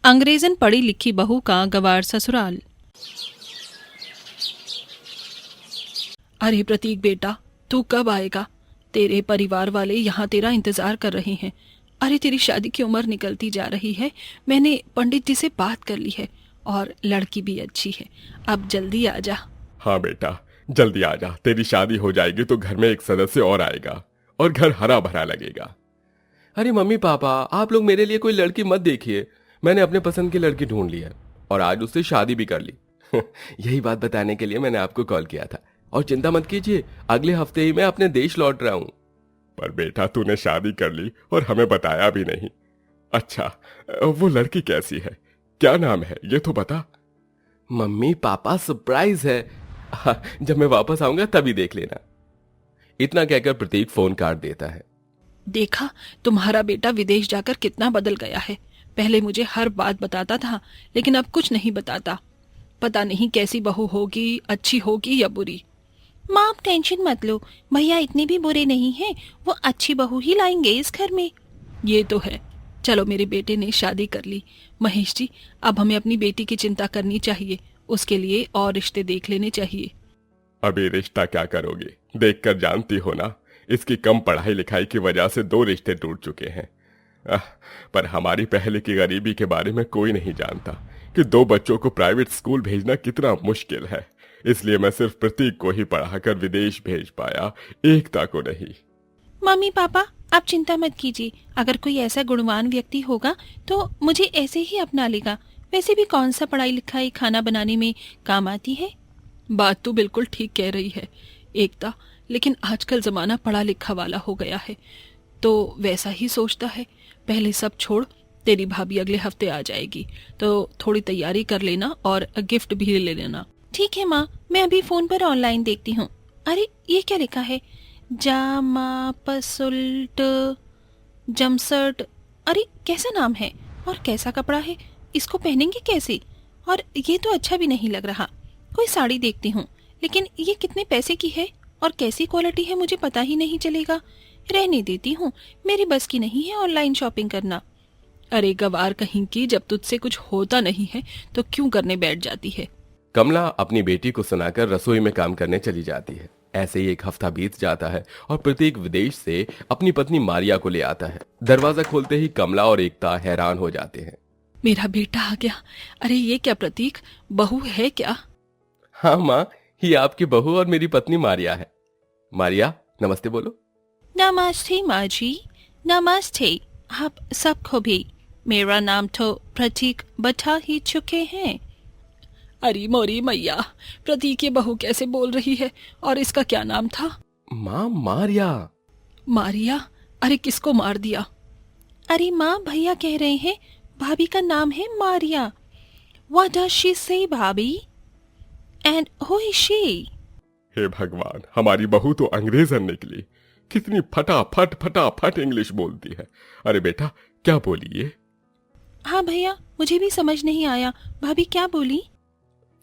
अंग्रेजन पढ़ी लिखी बहू का गवार ससुराल। अरे प्रतीक बेटा, तू कब आएगा? तेरे परिवार वाले यहाँ तेरा इंतजार कर रहे हैं। अरे तेरी शादी की उम्र निकलती जा रही है। मैंने पंडित जी से बात कर ली है और लड़की भी अच्छी है। अब जल्दी आ जा। हाँ बेटा, जल्दी आ जा। तेरी शादी हो जाएगी तो घर में एक सदस्य और आएगा और घर हरा भरा लगेगा। अरे मम्मी पापा, आप लोग मेरे लिए कोई लड़की मत देखिए। मैंने अपने पसंद की लड़की ढूंढ ली है और आज उससे शादी भी कर ली। यही बात बताने के लिए मैंने आपको कॉल किया था। और चिंता मत कीजिए, अगले हफ्ते ही मैं अपने देश लौट रहा हूँ। पर बेटा, तूने शादी कर ली और हमें बताया भी नहीं। अच्छा, वो लड़की कैसी है, क्या नाम है, ये तो बता। मम्मी पापा, सरप्राइज है। हाँ, जब मैं वापस आऊंगा तभी देख लेना। इतना कहकर प्रतीक फोन काट देता है। देखा, तुम्हारा बेटा विदेश जाकर कितना बदल गया है। पहले मुझे हर बात बताता था, लेकिन अब कुछ नहीं बताता। पता नहीं कैसी बहू होगी, अच्छी होगी या बुरी। माँ, आप टेंशन मत लो, भैया इतने भी बुरे नहीं हैं। वो अच्छी बहू ही लाएंगे इस घर में। ये तो है। चलो, मेरे बेटे ने शादी कर ली। महेश जी, अब हमें अपनी बेटी की चिंता करनी चाहिए। उसके लिए और रिश्ते देख लेने चाहिए। अभी रिश्ता क्या करोगे? देखकर जानती हो ना, इसकी कम पढ़ाई लिखाई की वजह से 2 रिश्ते टूट चुके हैं। पर हमारी पहले की गरीबी के बारे में कोई नहीं जानता कि 2 बच्चों को प्राइवेट स्कूल भेजना कितना मुश्किल है। इसलिए मैं सिर्फ प्रतीक को ही पढ़ाकर विदेश भेज पाया, एकता को नहीं। मम्मी पापा, आप चिंता मत कीजिए। अगर कोई ऐसा गुणवान व्यक्ति होगा तो मुझे ऐसे ही अपना लेगा। वैसे भी कौन सा पढ़ाई लिखाई खाना बनाने में काम आती है। बात तो बिल्कुल ठीक कह रही है एकता, लेकिन आजकल जमाना पढ़ा लिखा वाला हो गया है तो वैसा ही सोचता है। पहले सब छोड़, तेरी भाभी अगले हफ्ते आ जाएगी तो थोड़ी तैयारी कर लेना और गिफ्ट भी ले लेना। ठीक है माँ, मैं अभी फोन पर ऑनलाइन देखती हूँ। अरे ये क्या लिखा है? जामा पसुल्ट जमसर्ट। अरे कैसा नाम है और कैसा कपड़ा है? इसको पहनेंगे कैसे? और ये तो अच्छा भी नहीं लग रहा। कोई साड़ी देखती हूँ, लेकिन ये कितने पैसे की है और कैसी क्वालिटी है मुझे पता ही नहीं चलेगा। रहने देती हूँ, मेरी बस की नहीं है ऑनलाइन शॉपिंग करना। अरे गवार कहीं की, जब तुझसे कुछ होता नहीं है तो क्यों करने बैठ जाती है। कमला अपनी बेटी को सुनाकर रसोई में काम करने चली जाती है। ऐसे ही एक हफ्ता बीत जाता है और प्रतीक विदेश से अपनी पत्नी मारिया को ले आता है। दरवाजा खोलते ही कमला और एकता हैरान हो जाते हैं। मेरा बेटा आ गया। अरे ये क्या प्रतीक, बहू है क्या? हाँ माँ, ये आपकी बहू और मेरी पत्नी मारिया है। मारिया, नमस्ते बोलो। नमस्ते माँ जी, नमस्ते आप सबको भी। मेरा नाम तो प्रतीक बता ही चुके हैं। अरे मोरी मैया, प्रतीक ये बहू कैसे बोल रही है? और इसका क्या नाम था? माँ, मारिया। मारिया? अरे किसको मार दिया? अरे माँ, भैया कह रहे हैं भाभी का नाम है Maria. What does she say, भाभी? And who is she? हे भगवान, हमारी बहू तो अंग्रेजन निकली। कितनी फटाफट फटाफट इंग्लिश बोलती है। अरे बेटा, क्या बोली ये? हाँ भैया, मुझे भी समझ नहीं आया। भाभी क्या बोली?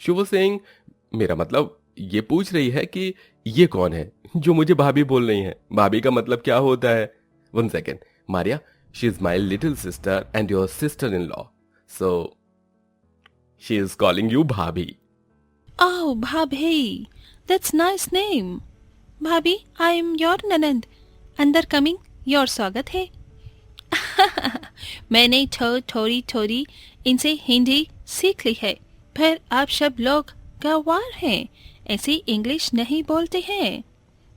शुभ सिंह, मेरा मतलब ये पूछ रही है कि ये कौन है जो मुझे भाभी बोल रही है। भाभी का मतलब क्या होता है? 1 second. Maria, she is my little sister and your sister in law, so she is calling you भाभी। Oh, भाभी, that's nice name. भाभी, I am your ननंद। अंदर कमिंग, योर स्वागत है। मैंने थोड़ी थोड़ी इनसे हिंदी सीख ली है, पर आप सब लोग गंवार हैं, ऐसे इंग्लिश नहीं बोलते हैं।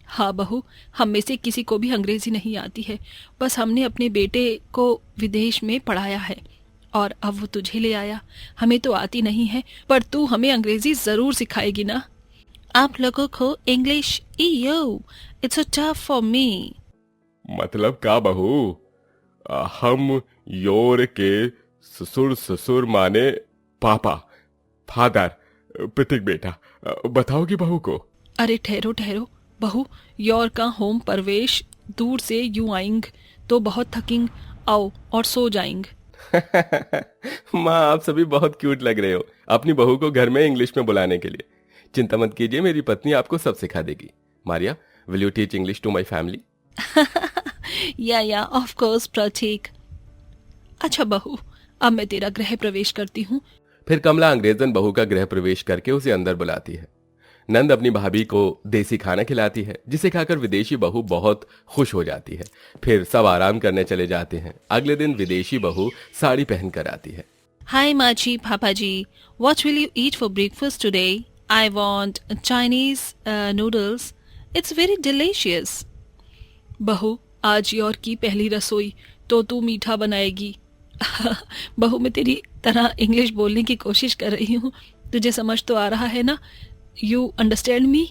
हाँ बहू, हम में से किसी को भी अंग्रेजी नहीं आती है। बस हमने अपने बेटे को विदेश में पढ़ाया है और अब वो तुझे ले आया। हमें तो आती नहीं है, पर तू हमें अंग्रेजी जरूर सिखाएगी ना। आप लोगों को English it's so tough for me. मतलब क्या बहू? हम योर के ससुर, ससुर माने पापा, फादर। प्रतीक बेटा, बताओगी बहू को? अरे ठहरो ठहरो बहू, योर का होम परवेश, दूर से यूं आएंग तो बहुत थकिंग, आओ और सो जाएंग। माँ, आप सभी बहुत क्यूट लग रहे हो अपनी बहू को घर में इंग्लिश में बुलाने के लिए। चिंता मत कीजिए, मेरी पत्नी आपको सब सिखा देगी। Maria, will you teach English to my family? या ऑफ कोर्स प्रतीक। अच्छा बहू, अब मैं तेरा गृह प्रवेश करती हूँ। फिर कमला अंग्रेजन बहू का गृह प्रवेश करके उसे अंदर बुलाती है। नंद अपनी भाभी को देसी खाना खिलाती है, जिसे खाकर विदेशी बहू बहुत खुश हो जाती है। फिर सब आराम करने चले जाते हैं। अगले दिन विदेशी बहू साड़ी पहनकर आती है। हाय माची, पापा जी, what will you eat for breakfast today? I want Chinese noodles. It's very delicious. बहू, आज योर की पहली रसोई तो तू मीठा बनाएगी। बहू, मैं तेरी तरह इंग्लिश बोलने की कोशिश कर रही हूँ, तुझे समझ तो आ रहा है ना? You understand me?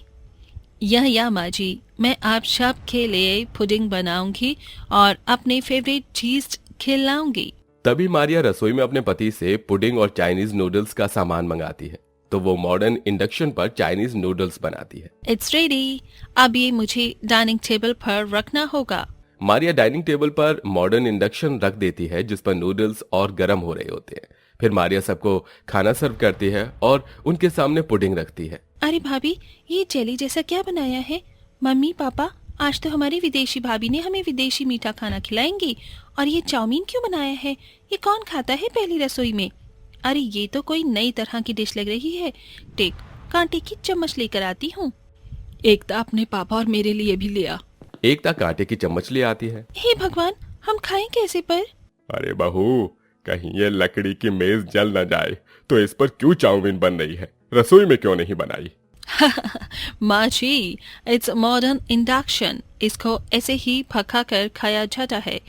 या माँ जी, मैं आप सब के लिए पुडिंग बनाऊंगी और अपने फेवरेट चीज खिलाऊंगी। तभी मारिया रसोई में अपने पति से पुडिंग और चाइनीज नूडल्स का सामान मंगाती है, तो वो मॉडर्न इंडक्शन पर चाइनीज नूडल्स बनाती है। इट्स रेडी, अब ये मुझे डाइनिंग टेबल पर रखना होगा। मारिया डाइनिंग टेबल पर मॉडर्न इंडक्शन रख देती है, जिस पर नूडल्स और गर्म हो रहे होते हैं। फिर मारिया सबको खाना सर्व करती है और उनके सामने पुडिंग रखती है। अरे भाभी, ये जेली जैसा क्या बनाया है? मम्मी पापा, आज तो हमारी विदेशी भाभी ने हमें विदेशी मीठा खाना खिलाएंगी, और ये चाउमीन क्यों बनाया है? ये कौन खाता है पहली रसोई में? अरे ये तो कोई नई तरह की डिश लग रही है। टेक, कांटे की चम्मच लेकर आती हूँ। एकता अपने पापा और मेरे लिए भी ले आ। एकता कांटे की चम्मच ले आती है। हे भगवान, हम खाएं कैसे पर? अरे बहू, कहीं ये लकड़ी की मेज जल न जाए, तो इस पर क्यों चाउमीन बन रही है? रसोई में क्यों नहीं बनाई? माँ जी, इट्स मॉडर्न इंडक्शन, इसको ऐसे ही पका कर खाया जाता है।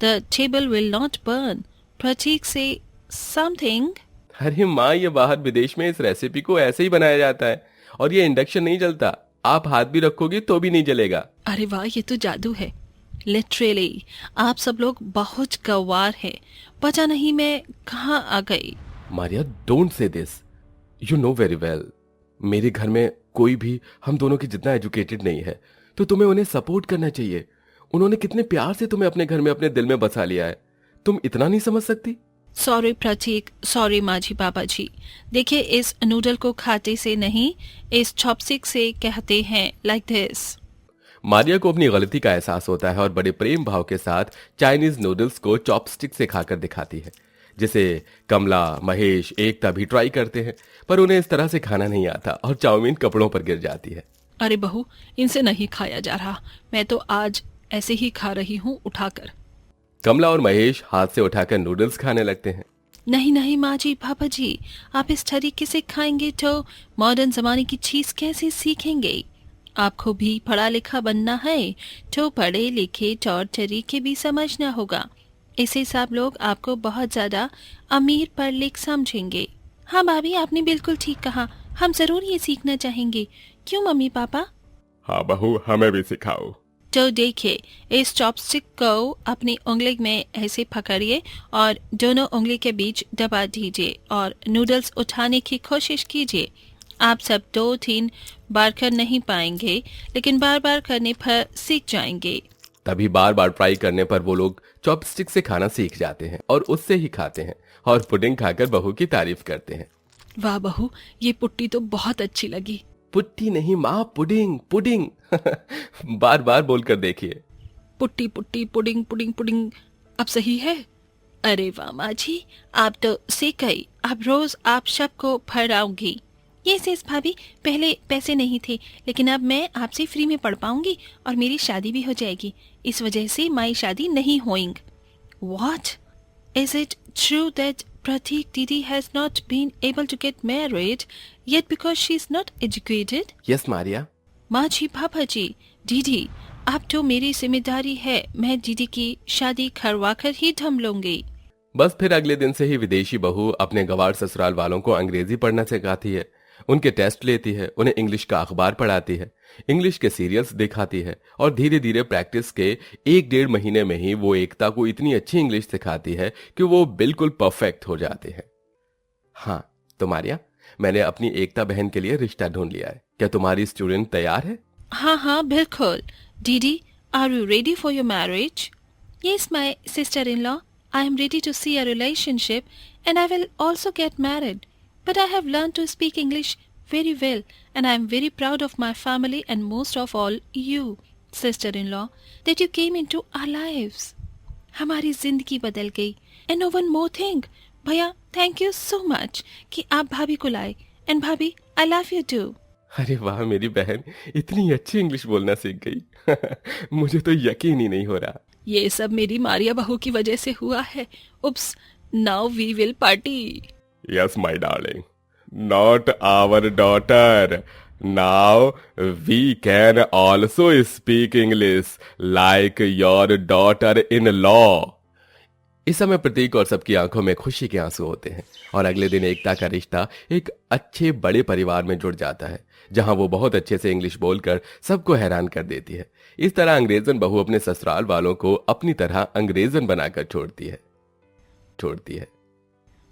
The table will not burn. Prateek say something. अरे माँ, ये बाहर विदेश में इस रेसिपी को ऐसे ही बनाया जाता है, और ये इंडक्शन नहीं जलता। आप हाथ भी रखोगी तो भी नहीं जलेगा। अरे वाह, ये तो जादू है। लिटरली आप सब लोग बहुत गवार हैं। पता नहीं मैं कहाँ आ गई। Maria, don't say this, you know very well. मेरे घर में कोई भी हम दोनों की जितना एजुकेटेड नहीं है, तो तुम्हें उन्हें सपोर्ट करना चाहिए। उन्होंने कितने प्यार से तुम्हें अपने घर में अपने दिल में बसा लिया है, तुम इतना नहीं समझ सकती? सॉरी प्रतीक, सॉरी माझी पापा जी। देखिए, इस नूडल को खाते से नहीं, इस चॉपस्टिक से कहते हैं, लाइक दिस। मारिया को अपनी गलती का एहसास होता है और बड़े प्रेम भाव के साथ चाइनीज नूडल्स को चॉपस्टिक से खाकर दिखाती है, जिसे कमला, महेश, एकता भी ट्राई करते हैं, पर उन्हें इस तरह से खाना नहीं आता और चाउमीन कपड़ों पर गिर जाती है। अरे बहू, इनसे नहीं खाया जा रहा, मैं तो आज ऐसे ही खा रही हूँ उठाकर। कमला और महेश हाथ से उठाकर नूडल्स खाने लगते हैं। नहीं नहीं माँ जी, पापा जी, आप इस तरीके से खाएंगे तो मॉडर्न जमाने की चीज कैसे सीखेंगे? आपको भी पढ़ा लिखा बनना है तो पढ़े लिखे तौर तरीके भी समझना होगा। इससे सब लोग आपको बहुत ज्यादा अमीर पढ़ लिख समझेंगे। हाँ भाभी, आपने बिल्कुल ठीक कहा, हम जरूर ये सीखना चाहेंगे। क्यों मम्मी पापा? हाँ बहू, हमें भी सिखाओ। तो देखिए, इस चॉपस्टिक को अपनी उंगली में ऐसे पकड़िए और दोनों उंगली के बीच दबा दीजिए और नूडल्स उठाने की कोशिश कीजिए। आप सब 2-3 बार कर नहीं पाएंगे, लेकिन बार बार करने पर सीख जाएंगे। तभी बार बार ट्राई करने पर वो लोग चॉपस्टिक से खाना सीख जाते हैं और उससे ही खाते हैं और पुडिंग खाकर बहू की तारीफ करते हैं। वाह बहू, ये पुट्टी तो बहुत अच्छी लगी। पुट्टी नहीं माँ, पुडिंग पुडिंग। बार बार बोलकर देखिए। Putty putty pudding pudding pudding, अब सही है? अरे वाह माँ जी, आप तो सीख गई। अब रोज आप सबको पढ़ाऊंगी। ये सेस भाभी, पहले पैसे नहीं थे, लेकिन अब मैं आपसे फ्री में पढ़ पाऊंगी और मेरी शादी भी हो जाएगी। इस वजह से माई शादी नहीं होएंगी। What? Is it true that Pratik Didi has not been able to get married yet because she is not educated? Yes Maria. माँ जी, पापा जी, दीदी, अब तो मेरी जिम्मेदारी है। मैं दीदी की शादी करवा कर ही ढम लूंगी। बस फिर अगले दिन से ही विदेशी बहू अपने गवार ससुराल वालों को अंग्रेजी पढ़ना सिखाती है, उनके टेस्ट लेती है, उन्हें इंग्लिश का अखबार पढ़ाती है, इंग्लिश के सीरियल्स दिखाती है और धीरे धीरे प्रैक्टिस के 1-1.5 महीने में ही वो एकता को इतनी अच्छी इंग्लिश सिखाती है कि वो बिल्कुल परफेक्ट हो जाते हैं। हाँ तो मारिया, मैंने अपनी एकता बहन के लिए रिश्ता ढूंढ लिया है। क्या तुम्हारी स्टूडेंट तैयार है? हाँ हाँ बिल्कुल। दीदी, are you ready for your marriage? Yes, my sister-in-law, I am ready to see a relationship and I will also get married. But I have learned to speak English very well and I am very proud of my family and most of all you, sister-in-law, that you came into our lives. हमारी जिंदगी बदल गई। And no one more thing, भैया thank you so much कि आप भाभी को लाए। एंड भाभी आई लव यू टू। अरे वाह मेरी बहन, इतनी अच्छी इंग्लिश बोलना सीख गई। मुझे तो यकीन ही नहीं हो रहा। ये सब मेरी मारिया बहू की वजह से हुआ है। Oops, now we will party. Yes my darling, not our daughter. Now we can also speak English like your daughter in law. इस समय प्रतीक और सबकी आंखों में खुशी के आंसू होते हैं और अगले दिन एकता का रिश्ता एक अच्छे बड़े परिवार में जुड़ जाता है, जहां वो बहुत अच्छे से इंग्लिश बोलकर सबको हैरान कर देती है। इस तरह अंग्रेजन बहू अपने ससुराल वालों को अपनी तरह अंग्रेजन बनाकर छोड़ती है।